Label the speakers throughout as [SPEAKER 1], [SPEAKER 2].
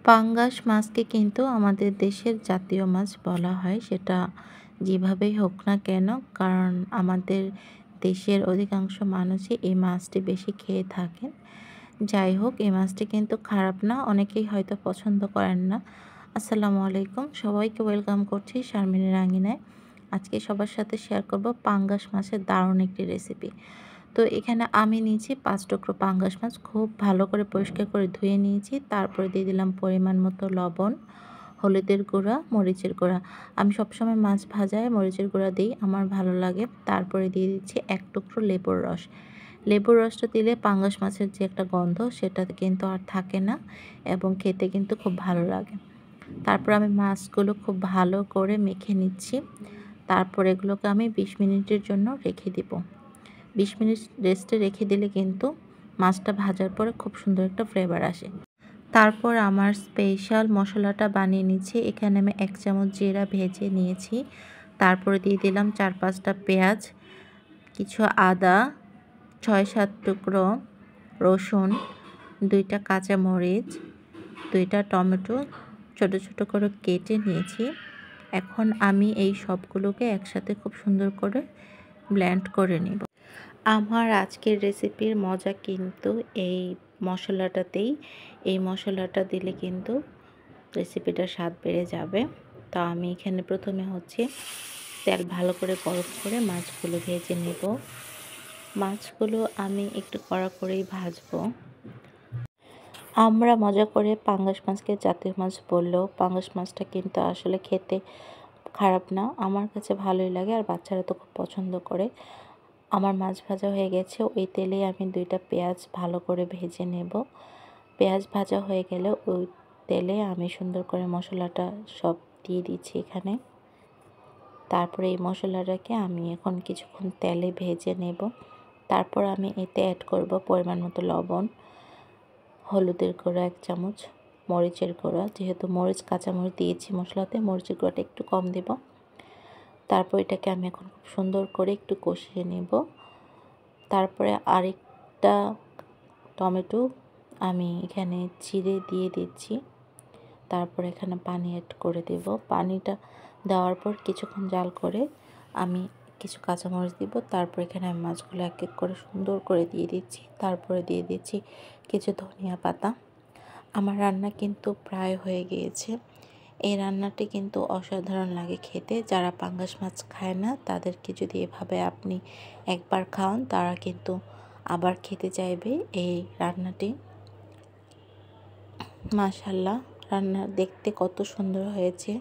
[SPEAKER 1] পাঙ্গাস মাছকে কিন্তু আমাদের দেশের জাতীয় মাছ বলা হয়, সেটা যেভাবেই হোক না কেন। কারণ আমাদের দেশের অধিকাংশ মানুষই এই মাছটি বেশি খেয়ে থাকেন। যাই হোক, এই মাছটি কিন্তু খারাপ না, অনেকেই হয়তো পছন্দ করেন না। আসসালামু আলাইকুম, সবাইকে ওয়েলকাম করছি শারমিনের আঙিনায়। আজকে সবার সাথে শেয়ার করব পাঙ্গাস মাছের দারুণ একটি রেসিপি। তো এখানে আমি নিয়েছি 5 টুকরো পাঙ্গাস মাছ, খুব ভালো করে পরিষ্কার করে ধুয়ে নিয়েছি। তারপরে দিয়ে দিলাম পরিমাণ মতো লবণ, হলুদের গুঁড়া, মরিচের গুঁড়া। আমি সবসময় মাছ ভাজায় মরিচের গুঁড়া দিই, আমার ভালো লাগে। তারপরে দিয়ে দিচ্ছি 1 টুকরো লেবুর রস। লেবুর রসটা দিলে পাঙ্গাস মাছের যে একটা গন্ধ সেটা কিন্তু আর থাকে না এবং খেতে কিন্তু খুব ভালো লাগে। তারপর আমি মাছগুলো খুব ভালো করে মেখে নিচ্ছি। তারপর এগুলোকে আমি 20 মিনিটের জন্য রেখে দিব। 20 মিনিট রেস্টে রেখে দিলে কিন্তু মাছটা ভাজার পরে খুব সুন্দর একটা ফ্লেভার আসে। তারপর আমার স্পেশাল মশলাটা বানিয়ে নিচ্ছি। এখানে আমি 1 চামচ জিরা ভেজে নিয়েছি। তারপরে দিয়ে দিলাম 4-5টা পেঁয়াজ, কিছু আদা, 6-7 টুকরো রসুন, 2টা কাঁচামরিচ, 2টা টমেটো ছোট ছোট করে কেটে নিয়েছি। এখন আমি এই সবগুলোকে একসাথে খুব সুন্দর করে ব্লেন্ড করে নিব। আমার আজকের রেসিপির মজা কিন্তু এই মশলাটাতেই। এই মশলাটা দিলে কিন্তু রেসিপিটার স্বাদ বেড়ে যাবে। তো আমি এখানে প্রথমে তেল ভালো করে গরম করে মাছগুলো ভেজে নেব। মাছগুলো আমি একটু কড়া করেই ভাজবো। আমরা মজা করে পাঙ্গাস মাছকে জাতীয় মাছ বললেও পাঙ্গাস মাছটা কিন্তু আসলে খেতে খারাপ না, আমার কাছে ভালোই লাগে আর বাচ্চারা তো খুব পছন্দ করে। আমার মাছ ভাজা হয়ে গেছে, ওই তেলেই আমি 2টা পেঁয়াজ ভালো করে ভেজে নেব। পেঁয়াজ ভাজা হয়ে গেলে ওই তেলে আমি সুন্দর করে মশলাটা সব দিয়ে দিচ্ছি এখানে। তারপরে এই মশলাটাকে আমি এখন কিছুক্ষণ তেলে ভেজে নেব। তারপর আমি এতে অ্যাড করব পরিমাণ মতো লবণ, হলুদের গুঁড়া 1 চামচ, মরিচের গুঁড়া, যেহেতু কাঁচামরিচ দিয়েছি মশলাতে, মরিচের গুঁড়াটা একটু কম দেব। তারপর এটাকে আমি এখন খুব সুন্দর করে একটু কষিয়ে নেব। তারপরে আরেকটা টমেটো আমি এখানে চিড়ে দিয়ে দিচ্ছি। তারপর এখানে পানি অ্যাড করে দেব। পানিটা দেওয়ার পর কিছুক্ষণ জাল করে আমি কিছু কাঁচামরিচ দিব। তারপর এখানে আমি মাছগুলো এক এক করে সুন্দর করে দিয়ে দিচ্ছি। তারপরে দিয়ে দিচ্ছি কিছু ধনিয়া পাতা। আমার রান্না কিন্তু প্রায় হয়ে গিয়েছে। এই রান্নাটি কিন্তু অসাধারণ লাগে খেতে। যারা পাঙ্গাস মাছ খায় না তাদেরকে যদি এভাবে আপনি একবার খাওয়ান, তারা কিন্তু আবার খেতে চাইবে এই রান্নাটি। মাশাআল্লাহ, রান্না দেখতে কত সুন্দর হয়েছে।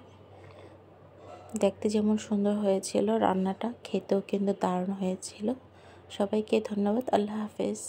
[SPEAKER 1] দেখতে যেমন সুন্দর হয়েছিল, রান্নাটা খেতেও কিন্তু দারুণ হয়েছিল। সবাইকে ধন্যবাদ। আল্লাহ হাফেজ।